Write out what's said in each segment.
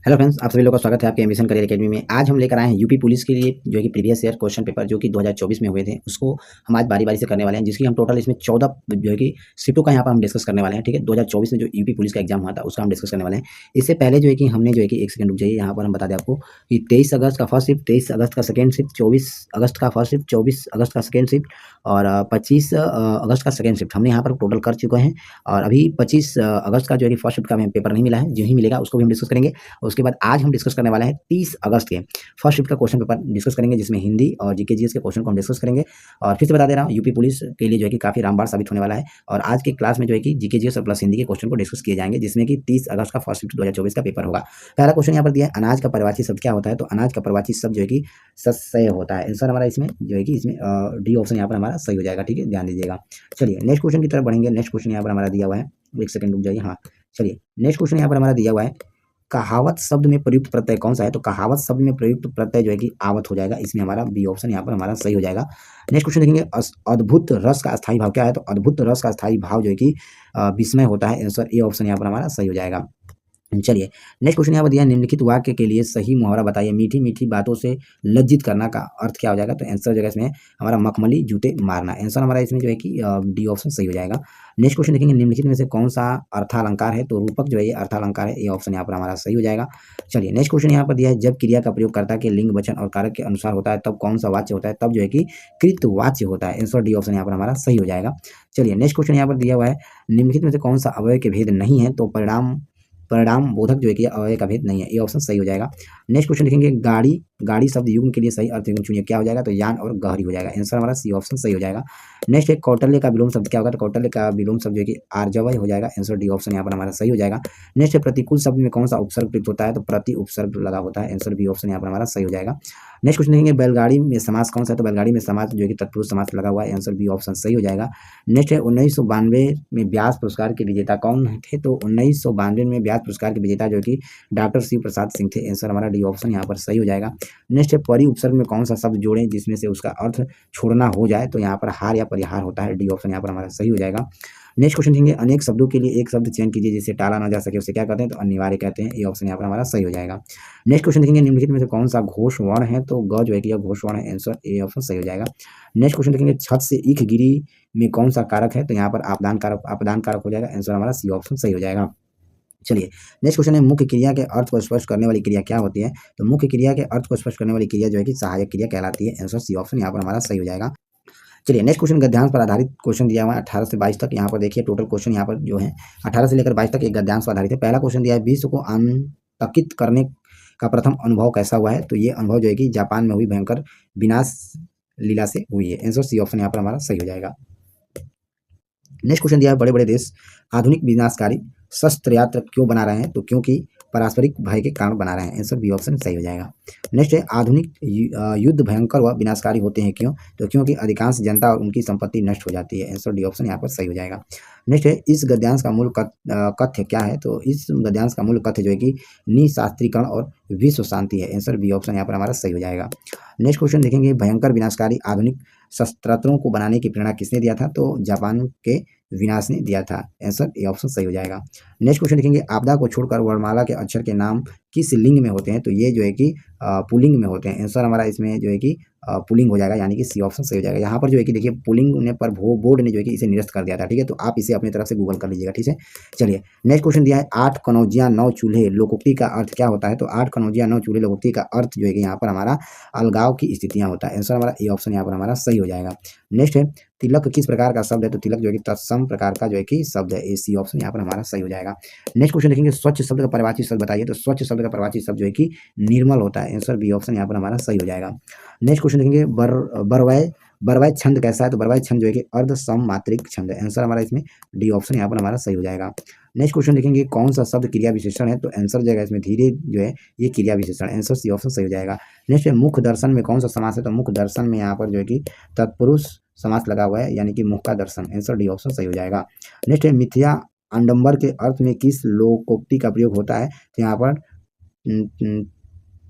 Hello friends, आप सभी लोगों का स्वागत है आपके एम्बिशन करियर एकेडमी में। आज हम लेकर आए हैं यूपी पुलिस के लिए जो है कि प्रीवियस ईयर क्वेश्चन पेपर जो कि 2024 में हुए थे, उसको हम आज बारी-बारी से करने वाले हैं, जिसकी हम टोटल इसमें 14 जो है कि शिफ्टों का यहाँ पर हम डिस्कस करने वाले हैं, ठीक है? 2024 में जो यूपी पुलिस का एग्जाम हुआ था, उसका हम डिस्कस करने वाले हैं। इससे पहले जो है कि हमने जो है कि 1 सेकंड रुक जाइए, यहाँ पर हम बता दें आपको कि 23 अगस्त का फर्स्ट शिफ्ट, 23 अगस्त का सेकंड शिफ्ट, 24 अगस्त का फर्स्ट शिफ्ट, 24 अगस्त का सेकंड शिफ्ट और 25 अगस्त का सेकंड शिफ्ट हमने यहाँ पर टोटल कर चुके हैं। और अभी 25 अगस्त का जो है कि फर्स्ट शिफ्ट का हमें पेपर नहीं मिला है, जो ही मिलेगा उसको भी हम डिस्कस करेंगे। और उसके बाद आज हम डिस्कस करने वाले हैं 30 अगस्त के फर्स्ट शिफ्ट का क्वेश्चन पेपर डिस्कस करेंगे, जिसमें हिंदी और जीके जीएस के क्वेश्चन को हम डिस्कस करेंगे। और फिर से बता दे रहा हूँ, यूपी पुलिस के लिए जो है कि काफ़ी रामबाण साबित होने वाला है। और आज की क्लास में जो है कि जीके जीएस और प्लस हिंदी के क्वेश्चन को डिस्कस किए जाएंगे, जिसमें कि 30 अगस्त का फर्स्ट शिफ्ट 2024 का पेपर होगा। पहला क्वेश्चन यहाँ पर दिया है, अनाज का पर्यायवाची शब्द क्या होता है? तो अनाज का पर्यायवाची शब्द जो है कि सस्य होता है। आंसर हमारा इसमें जो है कि इसमें डी ऑप्शन यहाँ पर हमारा सही हो जाएगा, ठीक है, ध्यान दीजिएगा। चलिए नेक्स्ट क्वेश्चन की तरफ बढ़ेंगे। नेक्स्ट क्वेश्चन यहाँ पर हमारा दिया हुआ है, एक सेकंड रुक जाइए। हाँ, चलिए नेक्स्ट क्वेश्चन यहाँ पर हमारा दिया हुआ है, कहावत शब्द में प्रयुक्त प्रत्यय कौन सा है? तो कहावत शब्द में प्रयुक्त प्रत्यय जो है कि आवत हो जाएगा, इसमें हमारा बी ऑप्शन यहाँ पर हमारा सही हो जाएगा। नेक्स्ट क्वेश्चन देखेंगे, अद्भुत रस का अस्थायी भाव क्या है? तो अद्भुत रस का अस्थायी भाव जो है कि विस्मय होता है। आंसर ए ऑप्शन यहाँ पर हमारा सही हो जाएगा। चलिए नेक्स्ट क्वेश्चन यहाँ पर दिया है, निम्नलिखित वाक्य के लिए सही मुहावरा बताइए। मीठी मीठी बातों से लज्जित करना का अर्थ क्या हो जाएगा? तो आंसर जगह इसमें हमारा मखमली जूते मारना। आंसर हमारा इसमें जो है कि डी ऑप्शन सही हो जाएगा। नेक्स्ट क्वेश्चन देखेंगे, निम्नलिखित में से कौन सा अर्थालंकार है? तो रूपक जो है ये अर्थालंकार है, ये ऑप्शन यहाँ पर हमारा सही हो जाएगा। चलिए नेक्स्ट क्वेश्चन यहाँ पर दिया है, जब क्रिया का प्रयोग कर्ता के लिंग वचन और कारक के अनुसार होता है तब कौन सा वाच्य होता है? तब जो है कि कृतवाच्य होता है। आंसर डी ऑप्शन यहाँ पर हमारा सही हो जाएगा। चलिए नेक्स्ट क्वेश्चन यहाँ पर दिया हुआ है, निम्नलिखित में से कौन सा अवयव के भेद नहीं है? तो परिणाम परिणाम बोधक जो है कि अवयव का भेद नहीं है, ये ऑप्शन सही हो जाएगा। नेक्स्ट क्वेश्चन देखेंगे, गाड़ी गाड़ी शब्द युग्म के लिए सही अर्थ युग्म चुनिए, क्या हो जाएगा? तो यान और गहरी हो जाएगा। आंसर हमारा सी ऑप्शन सही हो जाएगा। नेक्स्ट है, कौटल्य का विलोम शब्द क्या होगा? तो कौटल्य का विलोम शब्द जो है कि आर्जवय हो जाएगा। आंसर डी ऑप्शन यहाँ पर हमारा सही हो जाएगा। नेक्स्ट है, प्रतिकूल शब्द में कौन सा उपसर्ग प्रयुक्त होता है? तो प्रति उपसर्ग लगा होता है। आंसर बी ऑप्शन यहाँ पर हमारा सही हो जाएगा। नेक्स्ट क्वेश्चन देखेंगे, बैलगाड़ी में समास कौन सा है? तो बैलगाड़ी में समास जो है कि तत्पुरुष समास लगा हुआ है। आंसर बी ऑप्शन सही हो जाएगा। नेक्स्ट है, 1992 में व्यास पुरस्कार के विजेता कौन थे? तो 1992 में व्यास पुरस्कार के विजेता जो कि डॉक्टर शिव प्रसाद सिंह थे। आंसर हमारा डी ऑप्शन यहाँ पर सही हो जाएगा। नेक्स्ट है, परि उपसर्ग में कौन सा शब्द जोड़ें जिसमें से उसका अर्थ छोड़ना हो जाए? तो यहाँ पर हार या परिहार होता है। डी ऑप्शन यहाँ पर हमारा सही हो जाएगा। नेक्स्ट क्वेश्चन देंगे, अनेक शब्दों के लिए एक शब्द चयन कीजिए जिसे टाला ना जा सके, उसे क्या कहते हैं? तो अनिवार्य कहते हैं। ये ऑप्शन यहाँ पर हमारा सही हो जाएगा। नेक्स्ट क्वेश्चन देखेंगे, निम्नलिखित में से कौन सा घोष वर्ण है? तो ग जो है कि यह घोष वर्ण है। आंसर ए ऑप्शन सही हो जाएगा। नेक्स्ट क्वेश्चन देखेंगे, छत से ईख गिरी में कौन सा कारक है? तो यहाँ पर आपदान कारक हो जाएगा। आंसर हमारा सी ऑप्शन सही हो जाएगा। चलिए नेक्स्ट क्वेश्चन है, मुख्य क्रिया के अर्थ को स्पष्ट करने वाली क्रिया क्या होती है? तो मुख्य क्रिया के अर्थ को स्पष्ट करने वाली क्रिया जो है कि सहायक क्रिया कहलाती है। आंसर सी ऑप्शन यहाँ पर हमारा सही हो जाएगा। चलिए नेक्स्ट क्वेश्चन गद्यांश पर आधारित क्वेश्चन दिया हुआ है 18 से 22 तक। यहाँ पर देखिए टोटल क्वेश्चन यहाँ पर जो है 18 से लेकर 22 तक एक गद्यांश पर आधारित है। पहला क्वेश्चन दिया है, विश्व को आतंकित करने का प्रथम अनुभव कैसा हुआ है? तो ये अनुभव जो है कि जापान में हुई भयंकर विनाश लीला से हुई है। आंसर सी ऑप्शन यहाँ पर हमारा सही हो जाएगा। नेक्स्ट क्वेश्चन दिया है, बड़े बड़े देश आधुनिक विनाशकारी शस्त्र यात्र क्यों बना रहे हैं? तो क्योंकि पारस्परिक भय के कारण बना रहे हैं। आंसर बी ऑप्शन सही हो जाएगा। नेक्स्ट है, आधुनिक युद्ध भयंकर व विनाशकारी होते हैं क्यों? तो क्योंकि अधिकांश जनता और उनकी संपत्ति नष्ट हो जाती है। आंसर डी ऑप्शन यहाँ पर सही हो जाएगा। नेक्स्ट है, इस गद्यांश का मूल कथ्य क्या है? तो इस गद्यांश का मूल कथ्य जो है कि निशास्त्रीकरण और विश्व शांति है। आंसर बी ऑप्शन यहाँ पर हमारा सही हो जाएगा। नेक्स्ट क्वेश्चन देखेंगे, भयंकर विनाशकारी आधुनिक शस्त्रास्त्रों को बनाने की प्रेरणा किसने दिया था? तो जापान के विनाश ने दिया था। आंसर ए ऑप्शन सही हो जाएगा। नेक्स्ट क्वेश्चन देखेंगे, आपदा को छोड़कर वर्णमाला के अक्षर के नाम किस लिंग में होते हैं? तो ये जो है कि पुल्लिंग में होते हैं। आंसर हमारा इसमें जो है कि पुल्लिंग हो जाएगा, यानी कि सी ऑप्शन सही हो जाएगा। यहाँ पर जो है कि देखिए पुल्लिंग ने पर बोर्ड ने जो है कि इसे निरस्त कर दिया था, ठीक है, तो आप इसे अपनी तरफ से गूगल कर लीजिएगा, ठीक है। चलिए नेक्स्ट क्वेश्चन दिया है, 8 कनौजिया 9 चूल्हे लोकोक्ति का अर्थ क्या होता है? तो 8 कनौजिया 9 चूल्हे लोकोक्ति का अर्थ जो है कि यहाँ पर हमारा अलगाव की स्थितियाँ होता है। आंसर हमारा ए ऑप्शन यहाँ पर हमारा सही हो जाएगा। नेक्स्ट है, तिलक किस प्रकार का शब्द है? तो तिलक जो है कि तत्सम प्रकार का जो है कि शब्द है। ए सी ऑप्शन यहाँ पर हमारा सही हो जाएगा। नेक्स्ट क्वेश्चन देखेंगे, स्वच्छ शब्द का परिभाषित शब्द बताइए। तो स्वच्छ शब्द का परिभाषित शब्द जो है कि निर्मल होता है। आंसर बी ऑप्शन यहाँ पर हमारा सही हो जाएगा। नेक्स्ट क्वेश्चन देखेंगे, बरवय छंद कैसा है? तो बरवय छंद जो है कि अर्ध सममात्रिक छंद है। आंसर हमारा इसमें डी ऑप्शन यहाँ पर हमारा सही हो जाएगा। नेक्स्ट क्वेश्चन देखेंगे, कौन सा शब्द क्रिया विशेषण है? तो आंसर जाएगा इसमें धीरे जो है ये क्रिया विशेषण। आंसर सी ऑप्शन सही हो जाएगा। नेक्स्ट है, मुख दर्शन में कौन सा समास है? तो मुख दर्शन में यहाँ पर जो है कि तत्पुरुष समास लगा हुआ है, यानी कि मुख का दर्शन। आंसर डी ऑप्शन सही हो जाएगा। नेक्स्ट है, मिथ्या आडंबर के अर्थ में किस लोकोक्ति का प्रयोग होता है? तो यहाँ पर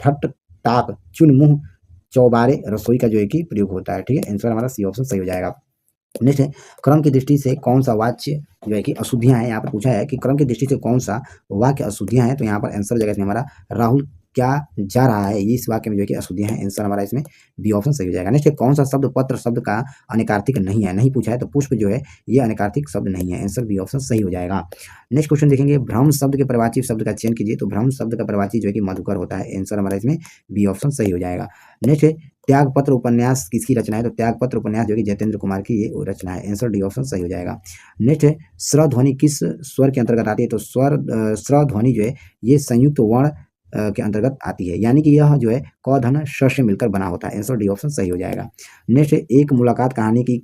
ठट टाक चुन मुँह चौबारे रसोई का जो है कि प्रयोग होता है, ठीक है। आंसर हमारा सी ऑप्शन सही हो जाएगा। नेक्स्ट है क्रम की दृष्टि से कौन सा वाक्य जो है कि अशुद्धियां हैं। यहाँ पर पूछा है कि क्रम की दृष्टि से कौन सा वाक्य अशुद्धियां हैं, तो यहाँ पर आंसर जगह इसमें हमारा राहुल क्या जा रहा है, ये इस वाक्य में जो है कि अशुद्धियां हैं। आंसर हमारा इसमें बी ऑप्शन सही हो जाएगा। नेक्स्ट है कौन सा शब्द पत्र शब्द का अनेकार्थिक नहीं है, नहीं पूछा है, तो पुष्प जो है ये अनेकार्थिक शब्द नहीं है। आंसर बी ऑप्शन सही हो जाएगा। नेक्स्ट क्वेश्चन देखेंगे भ्रम शब्द के प्रवाची शब्द का चयन कीजिए, तो भ्रम शब्द का प्रवाची जो है कि मधुकर होता है। आंसर हमारा इसमें बी ऑप्शन सही हो जाएगा। नेक्स्ट है त्यागपत्र उपन्यास किसकी रचना है, तो त्यागपत्र उपन्यास जो कि जयतेंद्र कुमार की ये रचना है। आंसर डी ऑप्शन सही हो जाएगा। नेक्स्ट है स्वर किस स्वर के अंतर्गत आती है, तो स्वर ध्वनि जो है ये संयुक्त वर्ण के अंतर्गत आती है, यानी कि यह जो है क धन श से मिलकर बना होता है। आंसर डी ऑप्शन सही हो जाएगा। नेक्स्ट है एक मुलाकात कहानी की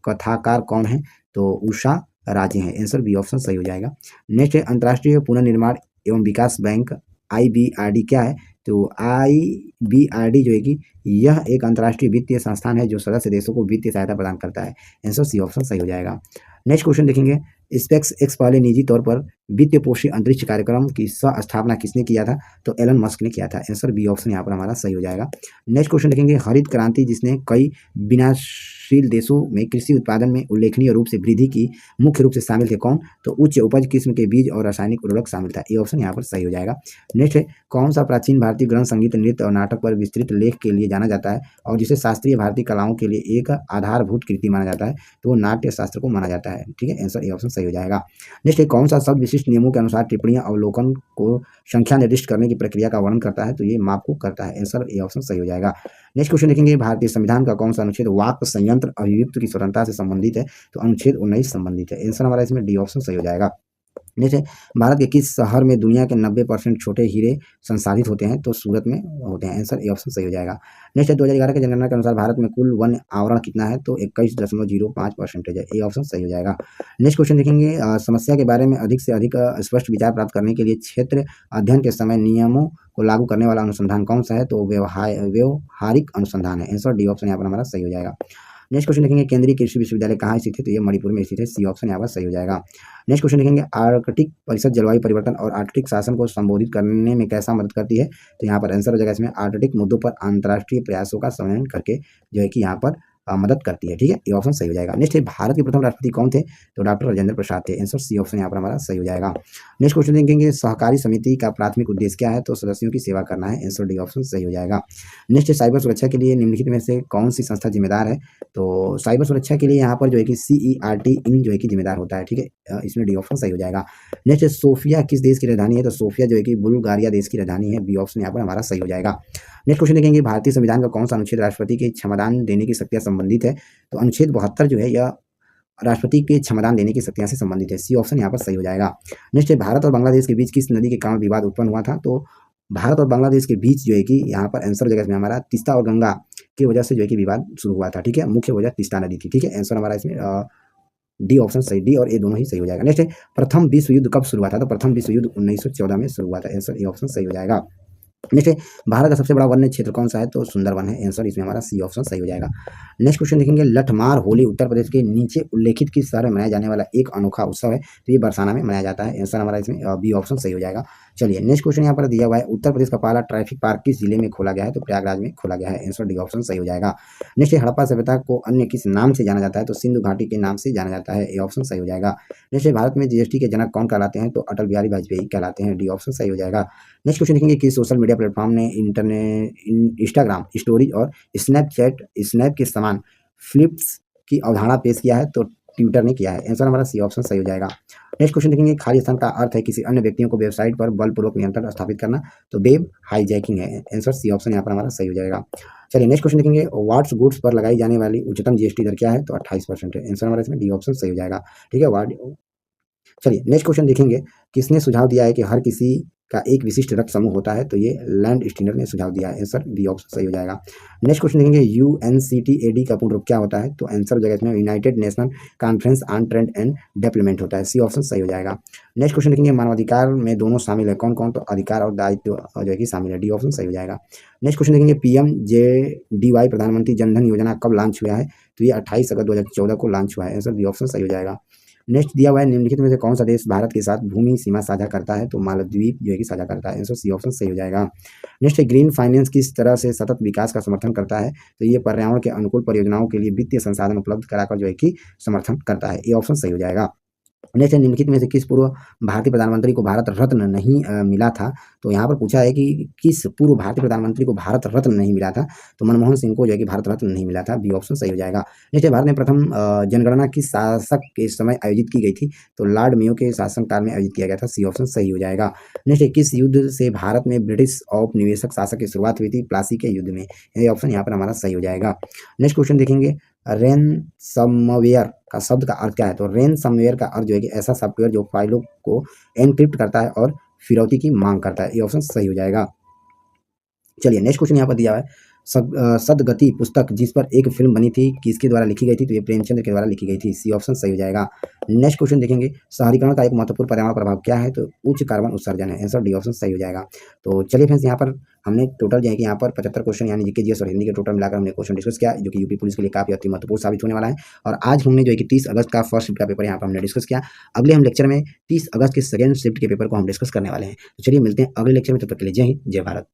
कथाकार कौन है, तो उषा राजे हैं। आंसर बी ऑप्शन सही हो जाएगा। नेक्स्ट है अंतर्राष्ट्रीय पुनर्निर्माण एवं विकास बैंक IBRD क्या है, तो IBRD जो है कि यह एक अंतर्राष्ट्रीय वित्तीय संस्थान है जो सदस्य देशों को वित्तीय सहायता प्रदान करता है। आंसर सी ऑप्शन सही हो जाएगा। नेक्स्ट क्वेश्चन देखेंगे स्पेस एक्स पहले निजी तौर पर वित्तीय पोषी अंतरिक्ष कार्यक्रम की सह स्थापना किसने किया था, तो एलन मस्क ने किया था। आंसर बी ऑप्शन यहाँ पर हमारा सही हो जाएगा। नेक्स्ट क्वेश्चन देखेंगे हरित क्रांति जिसने कई विनाशशील देशों में कृषि उत्पादन में उल्लेखनीय रूप से वृद्धि की मुख्य रूप से शामिल थे कौन, तो उच्च उपज किस्म के बीज और रासायनिक उर्वरक शामिल था। ये ऑप्शन यहाँ पर सही हो जाएगा। नेक्स्ट है कौन सा प्राचीन भारतीय ग्रंथ संगीत नृत्य और नाटक पर विस्तृत लेख के लिए जाना जाता है और जिसे शास्त्रीय भारतीय कलाओं के लिए एक आधारभूत कृति माना जाता है, तो वो नाट्य शास्त्र को माना जाता है। ठीक है, आंसर ए ऑप्शन सही हो जाएगा। नेक्स्ट है कौन सा शब्द विशिष्ट नियमों के अनुसार टिप्पणियां अवलोकन को संख्या निर्दिष्ट करने की प्रक्रिया का वर्णन करता है, तो ये माप को करता है। आंसर ए ऑप्शन सही हो जाएगा। नेक्स्ट क्वेश्चन देखेंगे भारतीय संविधान का कौन सा अनुच्छेद वाक संयंत्र अभिव्यक्ति की स्वतंत्रता से संबंधित है, तो अनुच्छेद 19 संबंधित है। आंसर हमारा इसमें डी ऑप्शन सही हो जाएगा। जैसे भारत के किस शहर में दुनिया के 90% छोटे हीरे संसाधित होते हैं, तो सूरत में होते हैं। आंसर ए ऑप्शन सही हो जाएगा। नेक्स्ट है 2011 के जनगणना के अनुसार भारत में कुल वन आवरण कितना है, तो 21.05% है। ए ऑप्शन सही हो जाएगा। नेक्स्ट क्वेश्चन देखेंगे समस्या के बारे में अधिक से अधिक स्पष्ट विचार प्राप्त करने के लिए क्षेत्र अध्ययन के समय नियमों को लागू करने वाला अनुसंधान कौन सा है, तो व्यवहारिक अनुसंधान है। आंसर डी ऑप्शन यहाँ पर हमारा सही हो जाएगा। नेक्स्ट क्वेश्चन देखेंगे केंद्रीय कृषि विश्वविद्यालय कहाँ स्थित है, तो ये मणिपुर में स्थित है। सी ऑप्शन यहाँ पर सही हो जाएगा। नेक्स्ट क्वेश्चन देखेंगे आर्कटिक परिषद जलवायु परिवर्तन और आर्कटिक शासन को संबोधित करने में कैसा मदद करती है, तो यहाँ पर आंसर हो जाएगा इसमें आर्कटिक मुद्दों पर अंतर्राष्ट्रीय प्रयासों का समन्वय करके जो है कि यहाँ पर मदद करती है। ठीक है, ये ऑप्शन सही हो जाएगा। नेक्स्ट है भारत के प्रथम राष्ट्रपति कौन थे, तो डॉक्टर राजेंद्र प्रसाद थे। आंसर सी ऑप्शन यहाँ पर हमारा सही हो जाएगा। नेक्स्ट क्वेश्चन देखेंगे सहकारी समिति का प्राथमिक उद्देश्य क्या है, तो सदस्यों की सेवा करना है। आंसर डी ऑप्शन सही हो जाएगा। नेक्स्ट साइबर सुरक्षा के लिए निम्नलिखित में से कौन सी संस्था जिम्मेदार है, तो साइबर सुरक्षा के लिए यहाँ पर जो है कि CERT इन जो है कि जिम्मेदार होता है। ठीक है, इसमें डी ऑप्शन सही हो जाएगा। नेक्स्ट सोफिया किस देश की राजधानी है, तो सोफिया जो है कि बुल्गारिया देश की राजधानी है। बी ऑप्शन यहाँ पर हमारा सही हो जाएगा। नेक्स्ट क्वेश्चन देखेंगे भारतीय संविधान का कौन सा अनुच्छेद राष्ट्रपति के क्षमादान देने की शक्तियां संबंधित है, तो अनुच्छेद 72 जो है यह राष्ट्रपति के क्षमादान देने की शक्तियां से संबंधित है। सी ऑप्शन यहाँ पर सही हो जाएगा। नेक्स्ट है भारत और बांग्लादेश के बीच किस नदी के कारण विवाद उत्पन्न हुआ था, तो भारत और बांग्लादेश के बीच जो है कि यहाँ पर आंसर हो जाएगा इसमें हमारा तीस्ता और गंगा की वजह से जो है कि विवाद शुरू हुआ था। ठीक है, मुख्य वजह तीस्ता नदी थी। ठीक है, आंसर हमारा इसमें डी ऑप्शन सही, डी और ए दोनों ही सही हो जाएगा। नेक्स्ट है प्रथम विश्व युद्ध कब शुरू हुआ था, तो प्रथम विश्व युद्ध 1914 में शुरू हुआ था। आंसर ए ऑप्शन सही हो जाएगा। नेक्स्ट है भारत का सबसे बड़ा वन्य क्षेत्र कौन सा है, तो सुंदरवन है। आंसर इसमें हमारा सी ऑप्शन सही हो जाएगा। नेक्स्ट क्वेश्चन देखेंगे लठमार होली उत्तर प्रदेश के नीचे उल्लेखित किस शहर में मनाया जाने वाला एक अनोखा उत्सव है, तो ये बरसाना में मनाया जाता है। आंसर हमारा इसमें बी ऑप्शन सही हो जाएगा। चलिए नेक्स्ट क्वेश्चन यहाँ पर दिया हुआ है उत्तर प्रदेश का पहला ट्रैफिक पार्क किस जिले में खोला गया है, तो प्रयागराज में खोला गया है। आंसर डी ऑप्शन सही हो जाएगा। नेक्स्ट हड़प्पा सभ्यता को अन्य किस नाम से जाना जाता है, तो सिंधु घाटी के नाम से जाना जाता है। ए ऑप्शन सही हो जाएगा। नेक्स्ट भारत में GST के जनक कौन कहलाते हैं, तो अटल बिहारी वाजपेयी कहलाते हैं। डी ऑप्शन सही हो जाएगा। नेक्स्ट क्वेश्चन देखेंगे कि सोशल मीडिया प्लेटफॉर्म ने इंस्टाग्राम स्टोरीज और स्नैप के समान फ्लिप्स की अवधारणा पेश किया है, तो ट्विटर ने किया है। आंसर हमारा सी ऑप्शन सही हो जाएगा। नेक्स्ट क्वेश्चन देखेंगे खाली स्थान का अर्थ है किसी अन्य व्यक्तियों को वेबसाइट पर बलपूर्वक नियंत्रण स्थापित करना, तो वेब हाईजैकिंग है। आंसर सी ऑप्शन यहाँ पर हमारा सही हो जाएगा। चलिए नेक्स्ट क्वेश्चन देखेंगे व्हाट्स गुड्स पर लगाई जाने वाली उच्चतम GST दर क्या है, तो 28% है। आंसर हमारा इसमें डी ऑप्शन सही हो जाएगा। ठीक है, चलिए नेक्स्ट क्वेश्चन देखेंगे किसने सुझाव दिया है कि हर किसी का एक विशिष्ट रक्त समूह होता है, तो ये लैंड स्टीनर ने सुझाव दिया है। आंसर बी ऑप्शन सही हो जाएगा। नेक्स्ट क्वेश्चन देखेंगे UNCTAD का पूर्ण रूप क्या होता है, तो आंसर हो जाएगा इसमें United national conference on trade and development होता है। सी ऑप्शन सही हो जाएगा। नेक्स्ट क्वेश्चन देखेंगे मानवाधिकार में दोनों शामिल है कौन कौन, तो अधिकार और दायित्व जो है कि शामिल है। डी ऑप्शन सही हो जाएगा। नेक्स्ट क्वेश्चन देखेंगे PMJDY प्रधानमंत्री जनधन योजना कब लॉन्च हुआ है, तो ये 28 अगस्त 2014 को लॉन्च हुआ है। आंसर बी ऑप्शन सही हो जाएगा। नेक्स्ट दिया हुआ है निम्नलिखित में से कौन सा देश भारत के साथ भूमि सीमा साझा करता है, तो मालदीव जो है कि साझा करता है। आंसर सी ऑप्शन सही हो जाएगा। नेक्स्ट है ग्रीन फाइनेंस किस तरह से सतत विकास का समर्थन करता है, तो ये पर्यावरण के अनुकूल परियोजनाओं के लिए वित्तीय संसाधन उपलब्ध कराकर जो है कि समर्थन करता है। ये ऑप्शन सही हो जाएगा। नेक्स्ट है निम्नलिखित में से किस पूर्व भारतीय प्रधानमंत्री को भारत रत्न नहीं मिला था, तो यहाँ पर पूछा है कि किस पूर्व भारतीय प्रधानमंत्री को भारत रत्न नहीं मिला था, तो मनमोहन सिंह को जो है कि भारत रत्न नहीं मिला था। बी ऑप्शन सही हो जाएगा। नेक्स्ट है भारत में प्रथम जनगणना किस शासक के समय आयोजित की गई थी, तो लॉर्ड मेयो के शासनकाल में आयोजित किया गया था। सी ऑप्शन सही हो जाएगा। नेक्स्ट है किस युद्ध से भारत में ब्रिटिश औपनिवेशिक शासक की शुरुआत हुई थी, प्लासी के युद्ध में। ये ऑप्शन यहाँ पर हमारा सही हो जाएगा। नेक्स्ट क्वेश्चन देखेंगे रैनसमवेयर का शब्द का अर्थ क्या है, तो रैनसमवेयर का अर्थ जो है कि ऐसा सॉफ्टवेयर जो फाइलों को एनक्रिप्ट करता है और फिरौती की मांग करता है। ये ऑप्शन सही हो जाएगा। चलिए नेक्स्ट क्वेश्चन यहाँ पर दिया है सदगति पुस्तक जिस पर एक फिल्म बनी थी किसके द्वारा लिखी गई थी, तो ये प्रेमचंद के द्वारा लिखी गई थी। सी ऑप्शन सही हो जाएगा। नेक्स्ट क्वेश्चन देखेंगे शहरीकरण का एक महत्वपूर्ण पर्यावरण प्रभाव क्या है, तो उच्च कार्बन उत्सर्जन है। आंसर डी ऑप्शन सही हो जाएगा। तो चलिए फ्रेंड्स यहाँ पर हमने टोटल जो है कि यहाँ पर 75 क्वेश्चन यानी जीके जीएस और हिंदी के टोटल मिलाकर हमने क्वेश्चन डिस्कस किया, जो कि यूपी पुलिस के लिए काफी अति महत्वपूर्ण साबित होने वाला है। और आज हमने जो है कि 30 अगस्त का फर्स्ट शिफ्ट का पेपर यहाँ पर हमने डिस्कस किया। अगले हम लेक्चर में 30 अगस्त के सेकंड शिफ्ट के पेपर को हम डिस्कस करने वाले हैं। तो चलिए मिलते हैं अगले लेक्चर में, तब तक के लिए जय हिंद जय भारत।